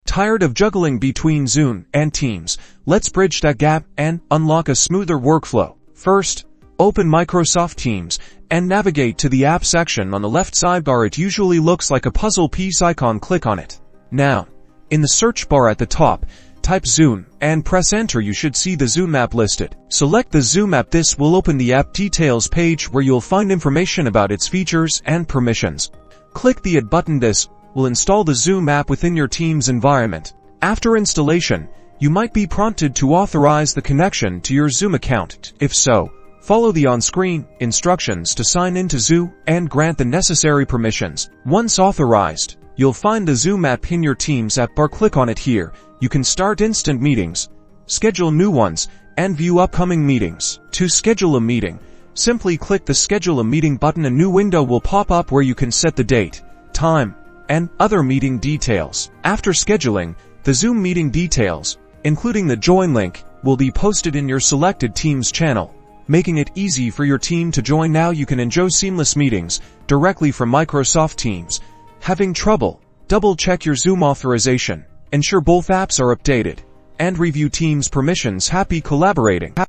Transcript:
Tired of juggling between Zoom and Teams? Let's bridge that gap and unlock a smoother workflow. First, open Microsoft Teams and navigate to the app section on the left sidebar. It usually looks like a puzzle piece icon. Click on it. Now, in the search bar at the top, type Zoom and press enter. You should see the Zoom app listed. Select the Zoom app. This will open the app details page where you'll find information about its features and permissions. Click the Add button. This will install the Zoom app within your Teams environment. After installation, you might be prompted to authorize the connection to your Zoom account. If so, follow the on-screen instructions to sign into Zoom and grant the necessary permissions. Once authorized, you'll find the Zoom app in your Teams app bar. Click on it here. You can start instant meetings, schedule new ones, and view upcoming meetings. To schedule a meeting, simply click the Schedule a Meeting button. A new window will pop up where you can set the date, time, and other meeting details. After scheduling, the Zoom meeting details, including the join link, will be posted in your selected Teams channel, making it easy for your team to join. Now you can enjoy seamless meetings directly from Microsoft Teams. Having trouble? Double-check your Zoom authorization, ensure both apps are updated, and review Teams permissions. Happy collaborating!